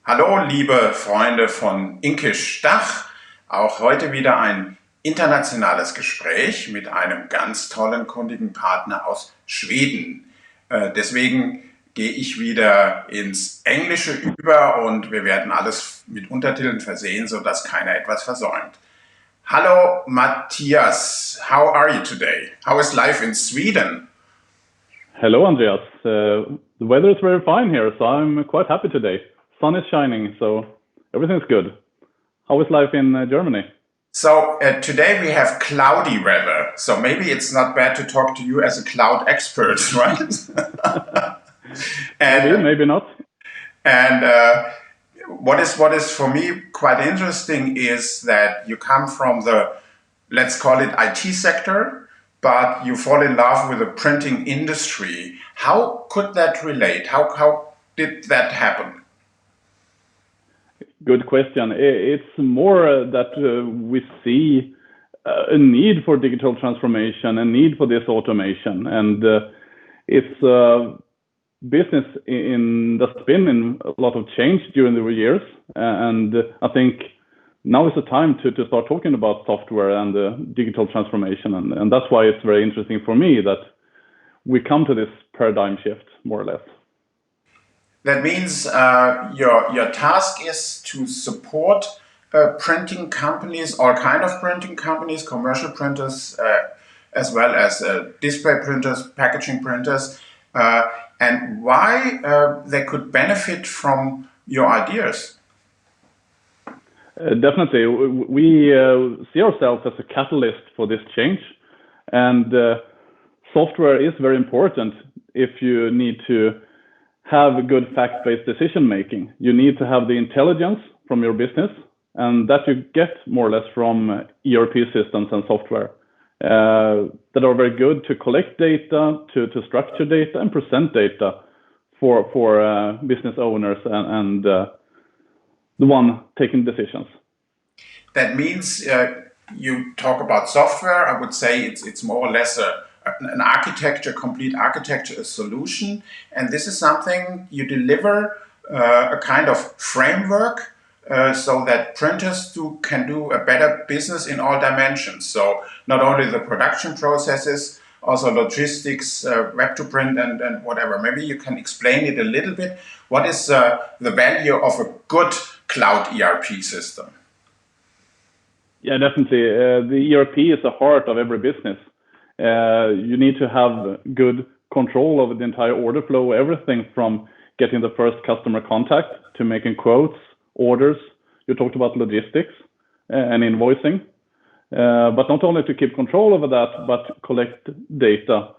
Hallo, liebe Freunde von Inkisch Dach. Auch heute wieder ein internationales Gespräch mit einem ganz tollen kundigen Partner aus Schweden. Deswegen gehe ich wieder ins Englische über und wir werden alles mit Untertiteln versehen, sodass keiner etwas versäumt. Hallo, Matthias. How are you today? How is life in Sweden? Hello, Andreas. The weather is very fine here, so I'm quite happy today. Sun is shining, so everything's good. How is life in Germany? So today we have cloudy weather, so maybe it's not bad to talk to you as a cloud expert, right? Maybe, and maybe not. and what is for me quite interesting is that you come from the, let's call it, IT sector, but you fall in love with the printing industry. How could that relate? How did that happen? Good question. It's more that we see a need for digital transformation, a need for this automation, and it's business that's been in a lot of change during the years, and I think now is the time to start talking about software and digital transformation, and that's why it's very interesting for me that we come to this paradigm shift, more or less. That means your task is to support printing companies, all kind of printing companies, commercial printers, as well as display printers, packaging printers, and why they could benefit from your ideas. Definitely, we see ourselves as a catalyst for this change, and software is very important if you need to have a good fact-based decision making. You need to have the intelligence from your business, and that you get more or less from ERP systems and software that are very good to collect data, to structure data, and present data for business owners and the one taking decisions. That means you talk about software. I would say it's more or less an architecture, complete architecture, a solution, and this is something you deliver a kind of framework so that printers can do a better business in all dimensions. So not only the production processes, also logistics, web to print, and whatever. Maybe you can explain it a little bit. What is the value of a good cloud ERP system? Yeah, definitely. The ERP is the heart of every business. You need to have good control over the entire order flow, everything from getting the first customer contact to making quotes, orders. You talked about logistics and invoicing, but not only to keep control over that, but collect data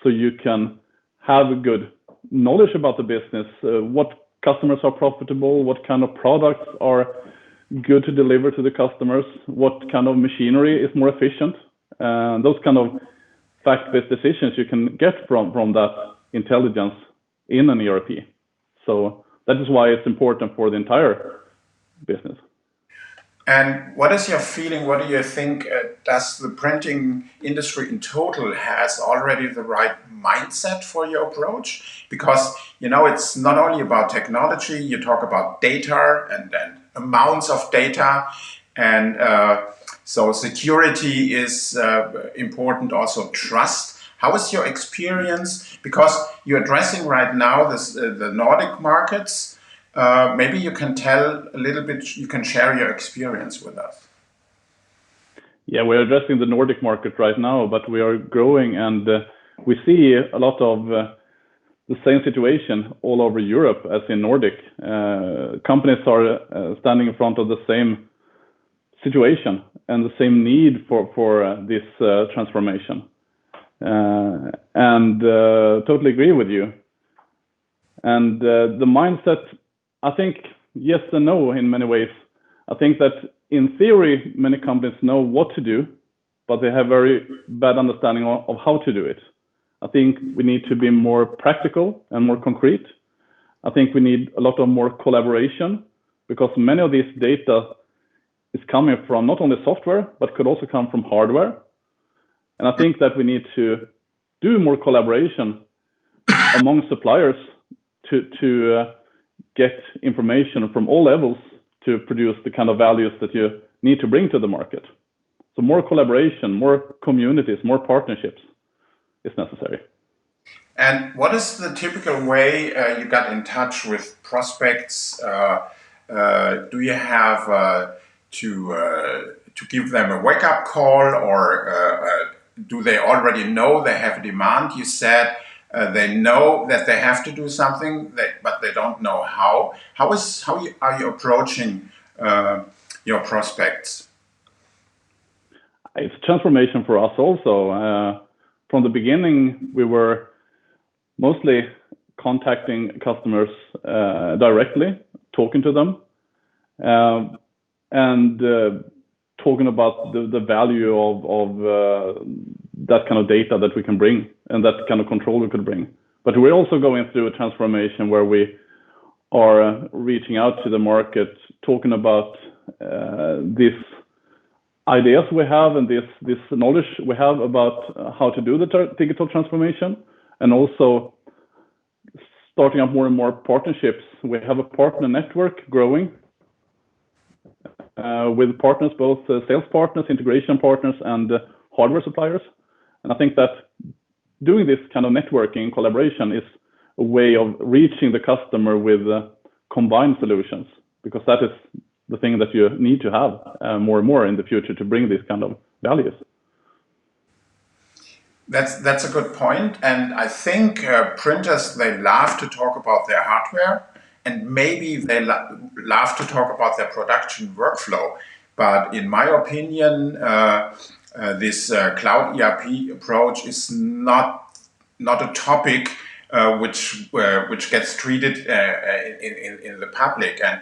so you can have a good knowledge about the business, what customers are profitable, what kind of products are good to deliver to the customers, what kind of machinery is more efficient, those kind of fact-based decisions you can get from that intelligence in an ERP. So that is why it's important for the entire business. And what is your feeling? What do you think? Does the printing industry in total has already the right mindset for your approach? Because it's not only about technology. You talk about data and amounts of data, and so security is important. Also trust. How is your experience? Because you're addressing right now the Nordic markets. Maybe you can tell a little bit, you can share your experience with us. Yeah, we're addressing the Nordic market right now, but we are growing, and we see a lot of the same situation all over Europe as in Nordic. Companies are standing in front of the same situation and the same need for this transformation. And totally agree with you. And the mindset, I think yes and no in many ways. I think that in theory, many companies know what to do, but they have very bad understanding of how to do it. I think we need to be more practical and more concrete. I think we need a lot of more collaboration, because many of these data is coming from not only software, but could also come from hardware. And I think that we need to do more collaboration among suppliers to get information from all levels to produce the kind of values that you need to bring to the market. So more collaboration, more communities, more partnerships is necessary. And what is the typical way you got in touch with prospects? Do you have to give them a wake-up call, or do they already know they have a demand? You said they know that they have to do something, but they don't know how. How are you approaching your prospects? It's transformation for us also. From the beginning, we were mostly contacting customers directly, talking to them, and talking about the value of that kind of data that we can bring and that kind of control we could bring. But we're also going through a transformation where we are reaching out to the market, talking about these ideas we have and this knowledge we have about how to do the digital transformation, and also starting up more and more partnerships. We have a partner network growing with partners, both sales partners, integration partners, and hardware suppliers. And I think that doing this kind of networking collaboration is a way of reaching the customer with combined solutions, because that is the thing that you need to have more and more in the future to bring these kind of values. That's a good point, and I think printers, they love to talk about their hardware, and maybe they love to talk about their production workflow. But in my opinion, this cloud ERP approach is not a topic which gets treated in the public, and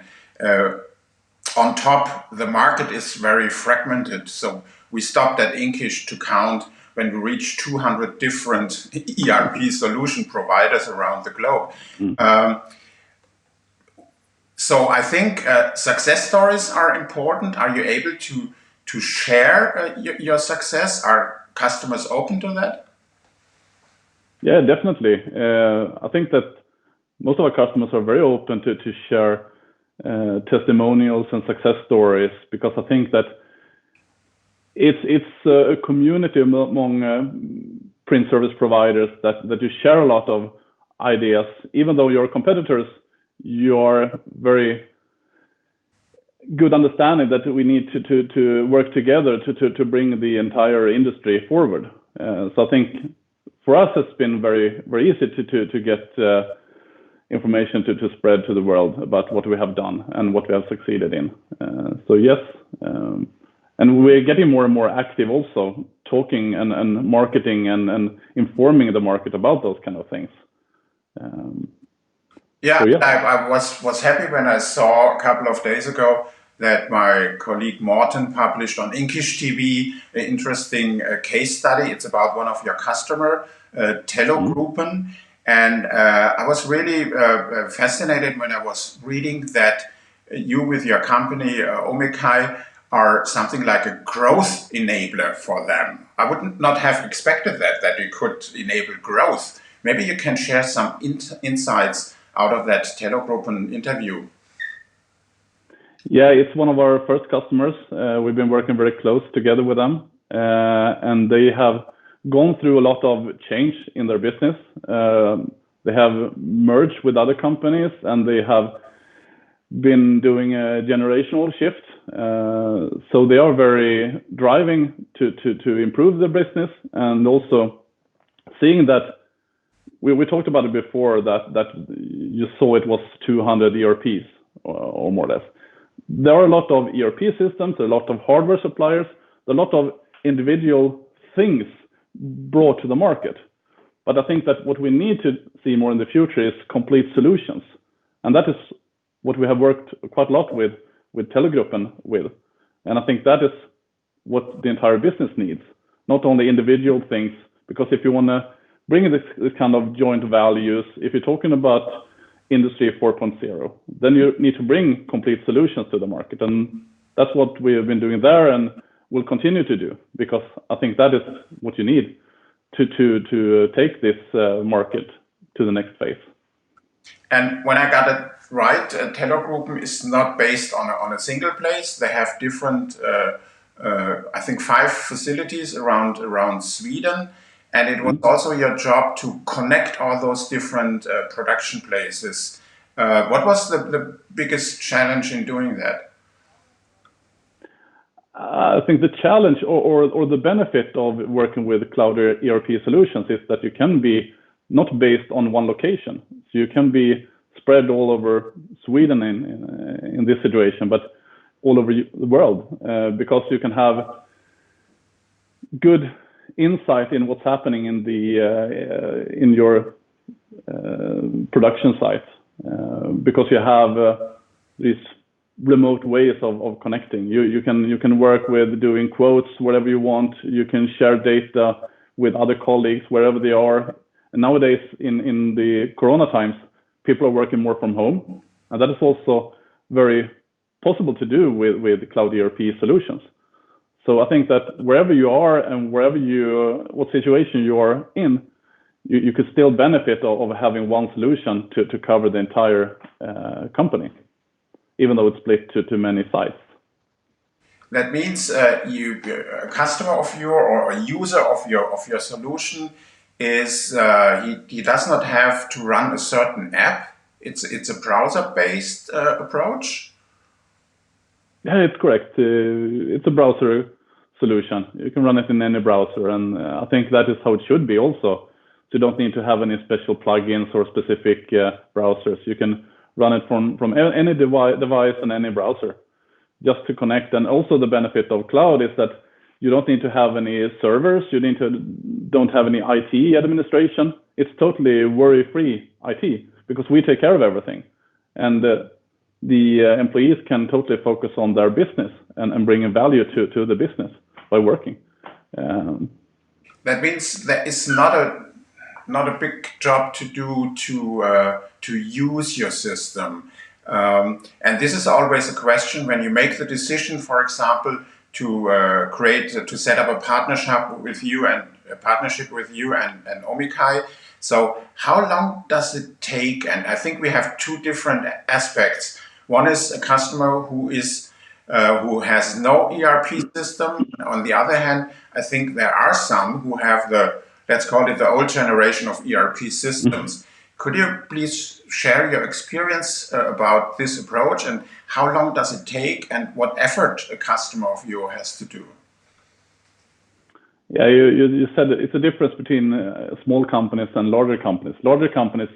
on top, the market is very fragmented. So we stopped at Inkish to count when we reach 200 different ERP solution providers around the globe. So I think success stories are important. Are you able to share your success? Are customers open to that? Yeah, definitely. I think that most of our customers are very open to share testimonials and success stories, because I think that it's a community among print service providers that you share a lot of ideas. Even though you're competitors, you are very good understanding that we need to work together to bring the entire industry forward. So I think for us it's been very easy to get information to spread to the world about what we have done and what we have succeeded in. So yes, and we're getting more and more active also, talking and marketing and informing the market about those kind of things. So, yeah. I was happy when I saw a couple of days ago that my colleague Morten published on Inkish TV an interesting case study. It's about one of your customer, Tellogruppen. And I was really fascinated when I was reading that you with your company, Omikai, are something like a growth enabler for them. I would not have expected that you could enable growth. Maybe you can share some insights out of that Tellogruppen interview. Yeah, it's one of our first customers. We've been working very close together with them, and they have gone through a lot of change in their business. They have merged with other companies, and they have been doing a generational shift. So they are very driving to improve their business, and also seeing that we talked about it before, that you saw it was 200 ERPs or more or less. There are a lot of ERP systems, a lot of hardware suppliers, a lot of individual things brought to the market. But I think that what we need to see more in the future is complete solutions. And that is what we have worked quite a lot with Tellogruppen with. And I think that is what the entire business needs, not only individual things, because if you want to bring this kind of joint values, if you're talking about Industry 4.0, then you need to bring complete solutions to the market. And that's what we have been doing there and will continue to do, because I think that is what you need to take this market to the next phase. And when I got it right, Telogruppen is not based on a single place. They have different, I think, 5 facilities around Sweden. And it was also your job to connect all those different production places. What was the biggest challenge in doing that? I think the challenge or the benefit of working with cloud ERP solutions is that you can be not based on one location. So you can be spread all over Sweden in this situation, but all over the world, because you can have good insight in what's happening in your production site, because you have these remote ways of connecting. You can work with doing quotes wherever you want. You can share data with other colleagues wherever they are. And nowadays, in the Corona times, people are working more from home, and that is also very possible to do with cloud ERP solutions. So I think that wherever you are and what situation you are in, you could still benefit of having one solution to cover the entire company, even though it's split to many sites. That means a customer of your or a user of your solution is he does not have to run a certain app. It's a browser-based approach. Yeah, it's correct. It's a browser solution. You can run it in any browser, and I think that is how it should be also. So you don't need to have any special plugins or specific browsers. You can run it from any device and any browser, just to connect. And also the benefit of cloud is that you don't need to have any servers. You don't have any IT administration. It's totally worry-free IT, because we take care of everything. And the employees can totally focus on their business and bring in value to the business by working. That means there is not a big job to do to use your system. And this is always a question when you make the decision, for example, to set up a partnership with you and Omikai. So how long does it take? And I think we have two different aspects. One is a customer who has no ERP system. On the other hand, I think there are some who have let's call it the old generation of ERP systems. Could you please share your experience about this approach, and how long does it take, and what effort a customer of yours has to do? Yeah, you said it's a difference between small companies and larger companies. Larger companies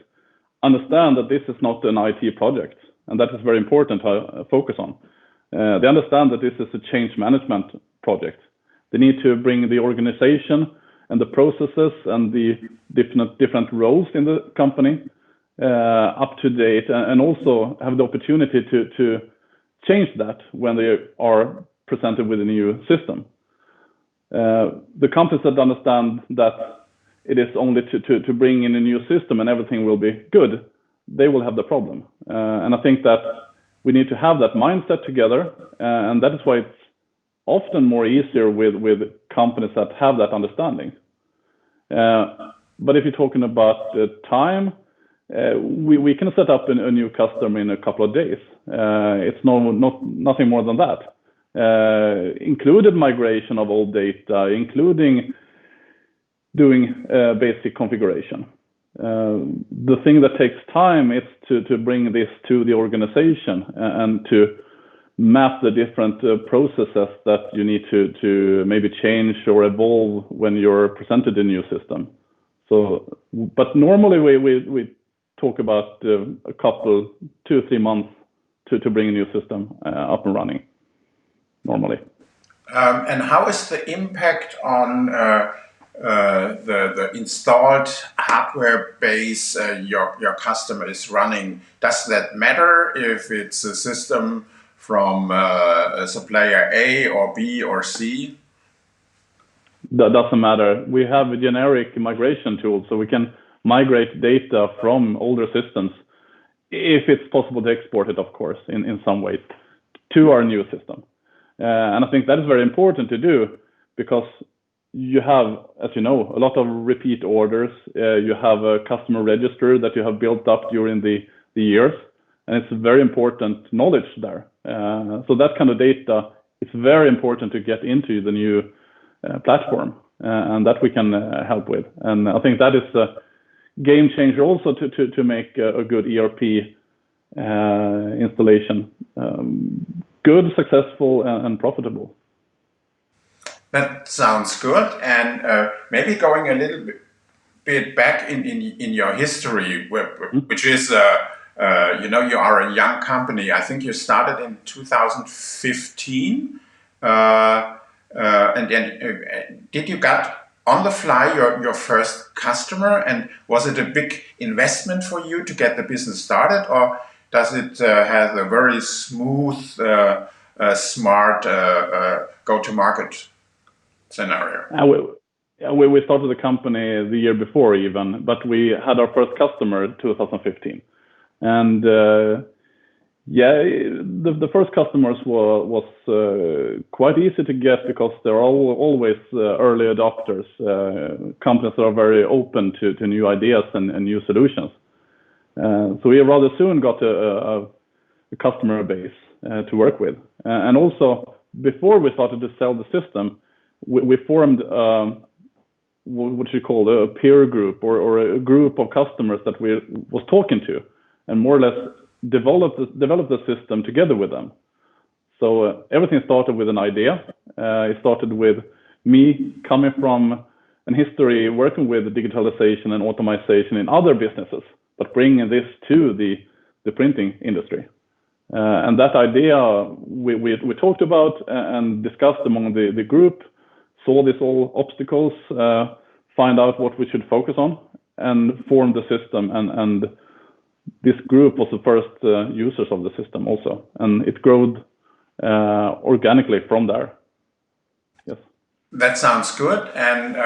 understand that this is not an IT project, and that is very important to focus on. They understand that this is a change management project. They need to bring the organization and the processes and the different roles in the company up to date, and also have the opportunity to change that when they are presented with a new system. The companies that understand that it is only to bring in a new system and everything will be good, they will have the problem. And I think that we need to have that mindset together, and that is why it's often more easier with companies that have that understanding. But if you're talking about time, we can set up a new customer in a couple of days. It's nothing more than that. Included migration of old data, including doing basic configuration. The thing that takes time is to bring this to the organization and to map the different processes that you need to maybe change or evolve when you're presented a new system. So, but normally we talk about a couple, 2-3 months to bring a new system up and running, normally. And how is the impact on the installed hardware base your customer is running? Does that matter if it's a system from a supplier A or B or C? That doesn't matter. We have a generic migration tool, so we can migrate data from older systems, if it's possible to export it, of course, in some ways, to our new system. And I think that is very important to do, because you have, as you know, a lot of repeat orders. You have a customer register that you have built up during the years, and it's very important knowledge there. So that kind of data is very important to get into the new platform, and that we can help with. And I think that is a game changer also to make a good ERP installation good, successful, and profitable. That sounds good. And maybe going a little bit back in your history, which is, you know, you are a young company. I think you started in 2015. And did you get on the fly your first customer? And was it a big investment for you to get the business started? Or does it have a very smooth, smart go-to-market scenario? We started the company the year before even, but we had our first customer in 2015. And the first customers was quite easy to get because they're always early adopters, companies that are very open to new ideas and new solutions. So we rather soon got a customer base to work with. And also, before we started to sell the system, we formed what you call a peer group or a group of customers that we was talking to, and more or less developed the system together with them. So everything started with an idea. It started with me coming from an history working with digitalization and automation in other businesses, but bringing this to the printing industry. And that idea we talked about and discussed among the group, saw these all obstacles, find out what we should focus on, and form the system. And this group was the first users of the system also, and it grew organically from there. Yes. That sounds good. And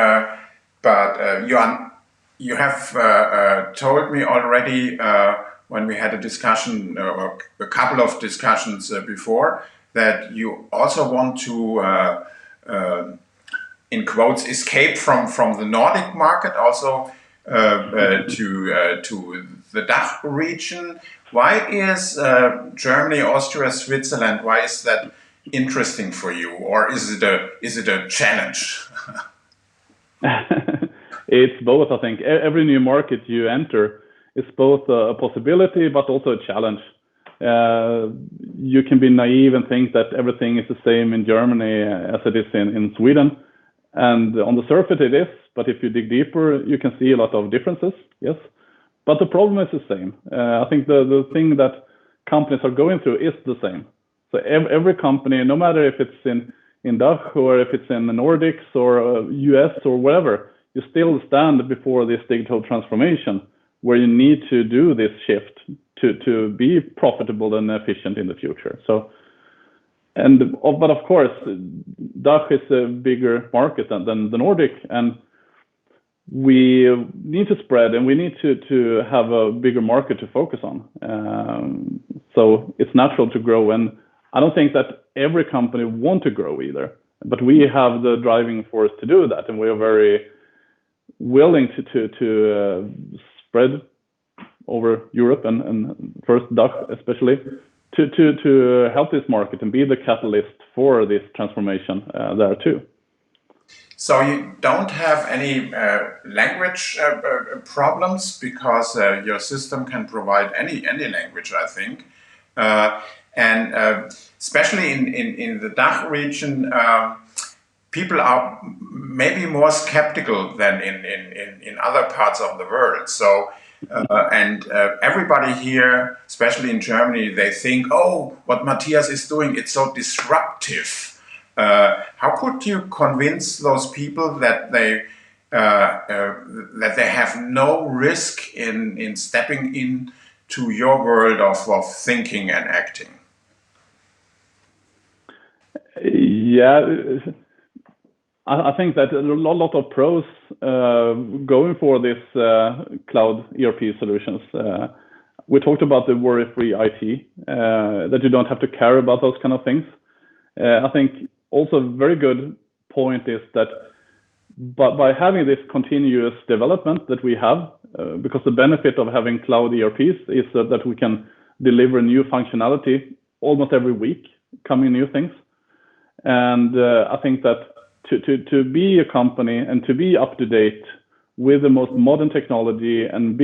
but you have told me already when we had a discussion, a couple of discussions before, that you also want to, in quotes, escape from the Nordic market, also to the DACH region. Why is Germany, Austria, Switzerland? Why is that interesting for you, or is it a challenge? It's both, I think. Every new market you enter is both a possibility but also a challenge. You can be naive and think that everything is the same in Germany as it is in Sweden. And on the surface it is, but if you dig deeper, you can see a lot of differences, yes. But the problem is the same. I think the thing that companies are going through is the same. So every company, no matter if it's in DACH or if it's in the Nordics or US or wherever, you still stand before this digital transformation where you need to do this shift to be profitable and efficient in the future. So, but of course, DACH is a bigger market than the Nordic, and we need to spread and we need to have a bigger market to focus on. So it's natural to grow, and I don't think that every company want to grow either, but we have the driving force to do that, and we are very willing to spread over Europe and first DACH especially to help this market and be the catalyst for this transformation there too. So you don't have any language problems because your system can provide any language, I think, and especially in the DACH region, people are maybe more skeptical than in other parts of the world. So and everybody here, especially in Germany, they think, oh, what Matthias is doing, it's so disruptive. How could you convince those people that they have no risk in stepping into your world of thinking and acting? Yeah, I think that a lot of pros going for this cloud ERP solutions. We talked about the worry-free IT, that you don't have to care about those kind of things. I think also a very good point is that But by having this continuous development that we have, because the benefit of having cloud ERPs is that we can deliver new functionality almost every week, coming new things. And I think that to be a company and to be up to date with the most modern technology and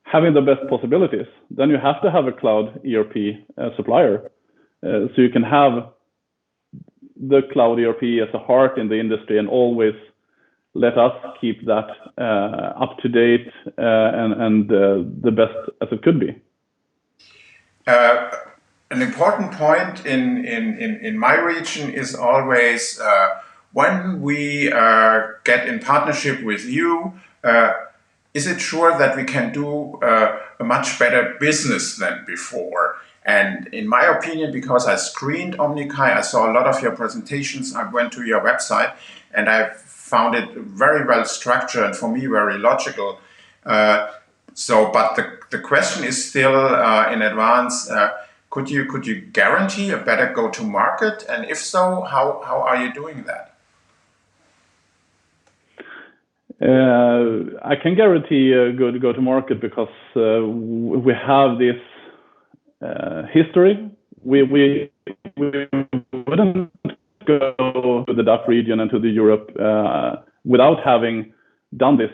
having the best possibilities, then you have to have a cloud ERP supplier. So you can have the cloud ERP as a heart in the industry and always let us keep that up to date and the best as it could be. An important point in my region is always when we get in partnership with you, is it sure that we can do a much better business than before? And in my opinion, because I screened Omnikai, I saw a lot of your presentations, I went to your website, and I found it very well structured and for me very logical. But the question is still in advance, could you guarantee a better go-to-market? And if so, how are you doing that? I can guarantee a good go-to-market because we have this history. We wouldn't go to the DACH region and to the Europe without having done this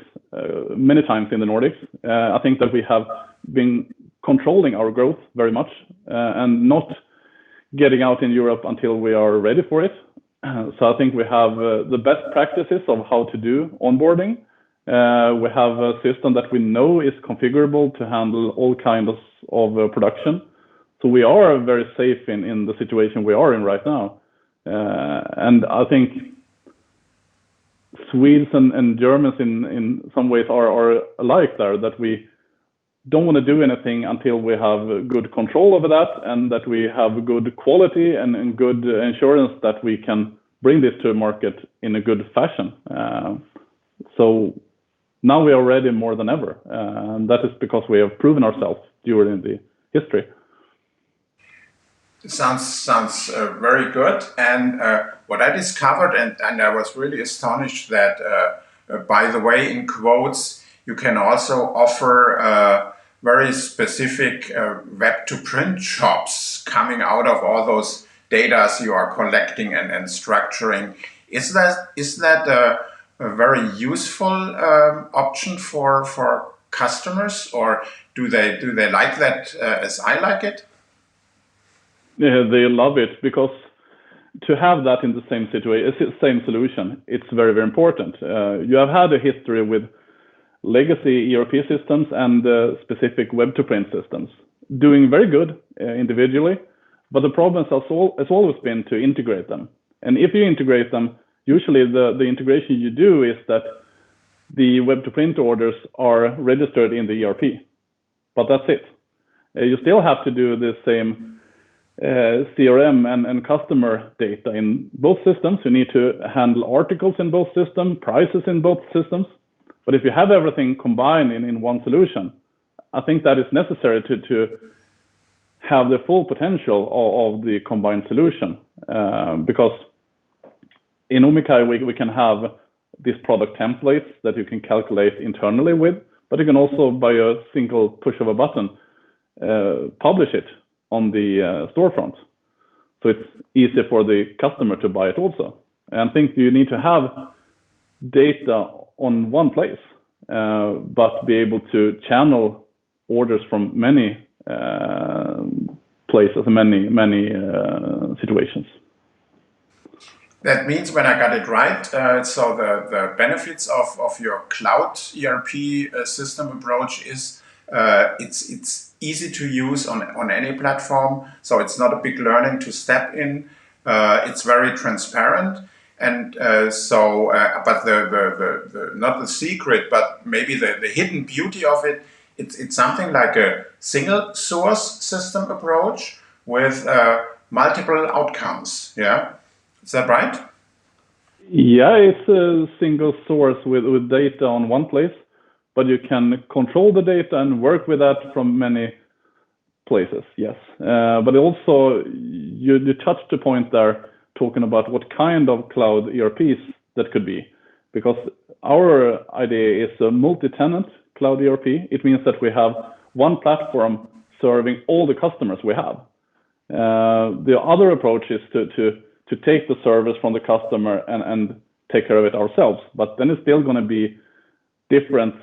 many times in the Nordics. I think that we have been controlling our growth very much and not getting out in Europe until we are ready for it. So I think we have the best practices of how to do onboarding. We have a system that we know is configurable to handle all kinds of production. So we are very safe in the situation we are in right now. And I think Swedes and Germans in some ways are alike there, that we don't want to do anything until we have good control over that and that we have good quality and good assurance that we can bring this to a market in a good fashion. So now we are ready more than ever. And that is because we have proven ourselves during the history. Sounds very good. And what I discovered, and I was really astonished that, by the way, in quotes, you can also offer very specific web-to-print jobs coming out of all those data you are collecting and structuring. Is that a very useful option for customers, or do they like that as I like it? Yeah, they love it because to have that in the same situation, same solution, it's very, very important. You have had a history with legacy ERP systems and specific web-to-print systems, doing very good individually, but the problem has always been to integrate them. And if you integrate them, usually the integration you do is that the web-to-print orders are registered in the ERP, but that's it. You still have to do the same CRM and customer data in both systems. You need to handle articles in both systems, prices in both systems. But if you have everything combined in one solution, I think that is necessary to have the full potential of the combined solution. Because in Omnikai, we can have these product templates that you can calculate internally with, but you can also, by a single push of a button, publish it on the storefront. So it's easy for the customer to buy it also. And I think you need to have data on one place, but be able to channel orders from many places, many situations. That means, when I got it right, so the benefits of your cloud ERP system approach is it's easy to use on any platform, so it's not a big learning to step in. It's very transparent, and but the not the secret, but maybe the hidden beauty of it. It's something like a single source system approach with multiple outcomes. Yeah, is that right? Yeah, it's a single source with data on one place, but you can control the data and work with that from many places, yes. But also, you touched the point there, talking about what kind of cloud ERPs that could be. because our idea is a multi-tenant cloud ERP. It means that we have one platform serving all the customers we have. The other approach is to take the service from the customer and take care of it ourselves, but then it's still going to be different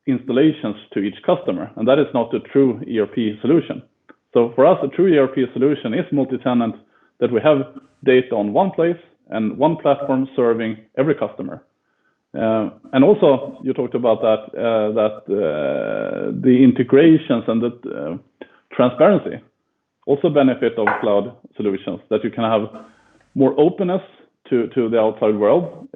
installations to each customer, and that is not a true ERP solution. So for us, a true ERP solution is multi-tenant, that we have data on one place and one platform serving every customer. And also, you talked about that the integrations and the transparency also benefit of cloud solutions, that you can have more openness to the outside world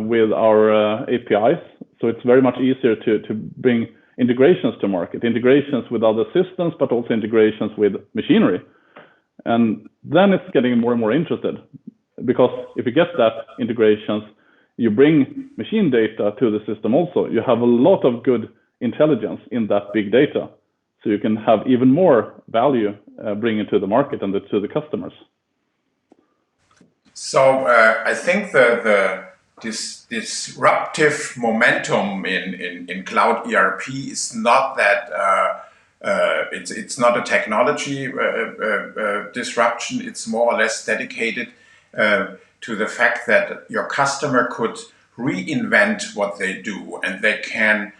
with our APIs. So it's very much easier to bring integrations to market, integrations with other systems, but also integrations with machinery. And then it's getting more and more interested, because if you get that integrations, you bring machine data to the system also. You have a lot of good intelligence in that big data. So you can have even more value bringing to the market and to the customers. So I think this disruptive momentum in cloud ERP is not that it's not a technology disruption. It's more or less dedicated to the fact that your customer could reinvent what they do, and they can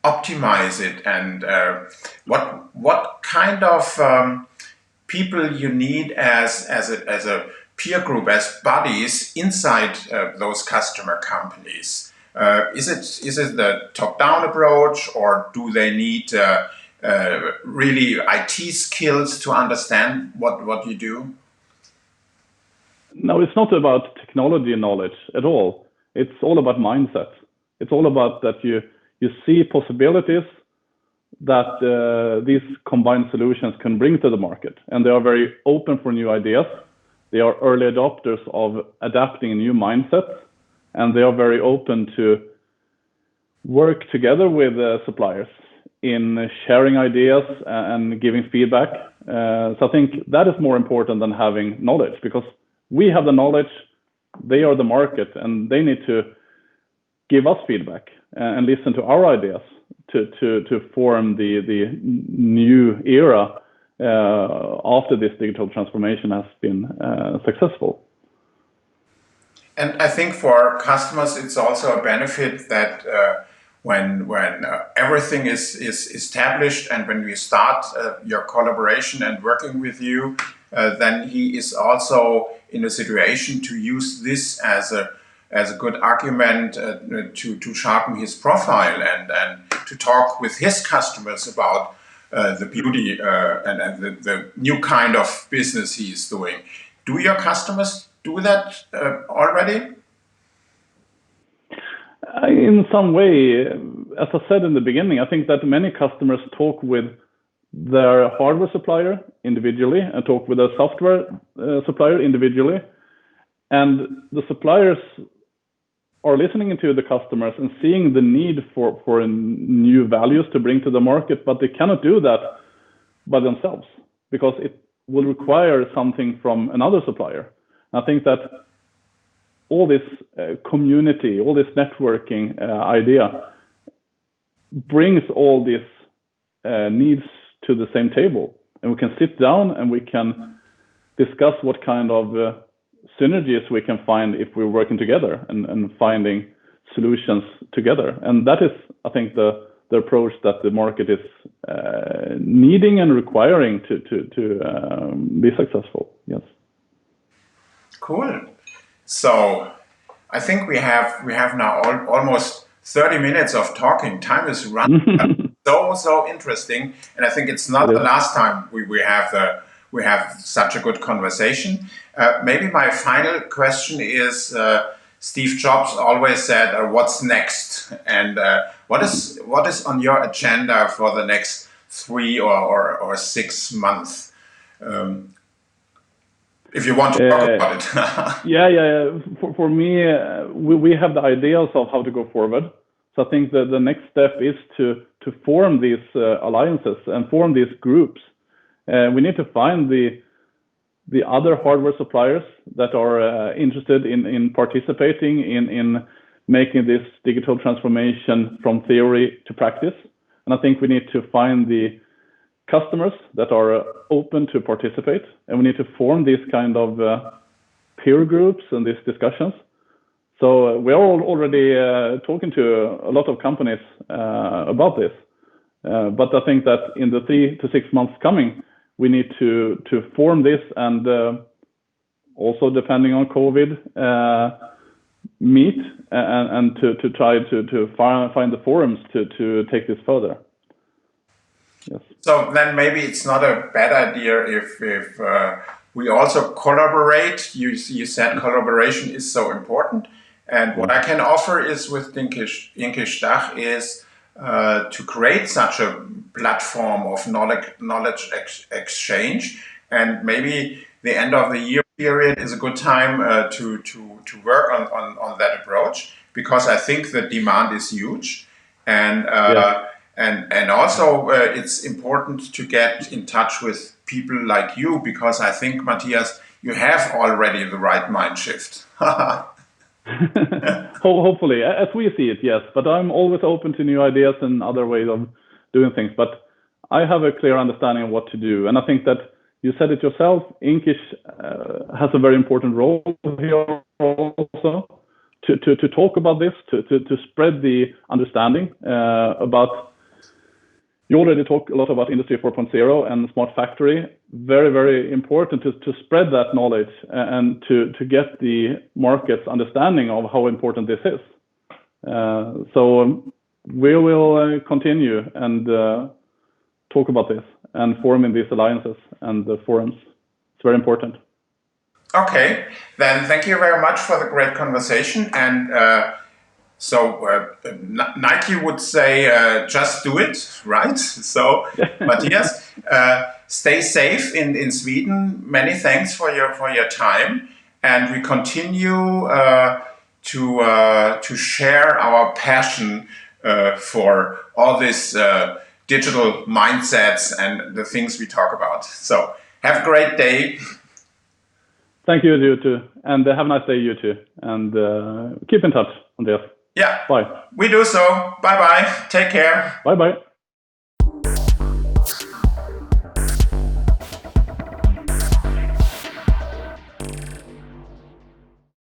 optimize it. And what kind of people you need as a peer group, as buddies inside those customer companies? Is it the top-down approach, or do they need really IT skills to understand what you do? No, it's not about technology knowledge at all. It's all about mindset. It's all about that you see possibilities that these combined solutions can bring to the market, and they are very open for new ideas. They are early adopters of adapting a new mindset, and they are very open to work together with suppliers in sharing ideas and giving feedback. So I think that is more important than having knowledge, because we have the knowledge, they are the market, and they need to give us feedback and listen to our ideas to form the new era after this digital transformation has been successful. And I think for customers, it's also a benefit that when everything is established, and when we start your collaboration and working with you, then he is also in a situation to use this as a good argument to sharpen his profile and to talk with his customers about the beauty and the new kind of business he is doing. Do your customers do that already? In some way, as I said in the beginning, I think that many customers talk with their hardware supplier individually and talk with their software supplier individually. And the suppliers are listening to the customers and seeing the need for new values to bring to the market, but they cannot do that by themselves, because it will require something from another supplier. I think that all this community, all this networking idea brings all these needs to the same table, and we can sit down and we can discuss what kind of synergies we can find if we're working together and finding solutions together. And that is, I think, the approach that the market is needing and requiring to be successful. Yes. Cool. So I think we have now almost 30 minutes of talking. Time is running. so interesting, and I think it's not the last time we have such a good conversation. Maybe my final question is, Steve Jobs always said, "What's next?" And what is on your agenda for the next 3 or 6 months? If you want to talk about it. Yeah. For me, we have the ideas of how to go forward. So I think that the next step is to form these alliances and form these groups. We need to find the other hardware suppliers that are interested in participating in making this digital transformation from theory to practice. And I think we need to find the customers that are open to participate, and we need to form these kind of peer groups and these discussions. So we are already talking to a lot of companies about this. But I think that in the 3 to 6 months coming, we need to form this, and also depending on COVID, meet and to try to find the forums to take this further. Yes. So then maybe it's not a bad idea if we also collaborate. You said collaboration is so important. And what I can offer is with Inkish Dach is to create such a platform of knowledge exchange. And maybe the end of the year period is a good time to work on that approach, because I think the demand is huge. And and also it's important to get in touch with people like you, because I think, Matthias, you have already the right mind shift. Hopefully, as we see it, yes. But I'm always open to new ideas and other ways of doing things. But I have a clear understanding of what to do. And I think that you said it yourself, Inkish has a very important role here also to talk about this, to spread the understanding about. You already talked a lot about Industry 4.0 and smart factory. Very, very important to spread that knowledge and to get the market's understanding of how important this is. So we will continue and talk about this and forming these alliances and the forums. It's very important. Okay, then thank you very much for the great conversation. And so Nike would say, just do it, right? So Matthias, stay safe in Sweden. Many thanks for your time, and we continue to share our passion for all this digital mindsets and the things we talk about. So have a great day. Thank you, you too, and have a nice day, you too, and keep in touch, Andreas. Yeah, bye. We do so. Bye-bye. Take care. Bye-bye.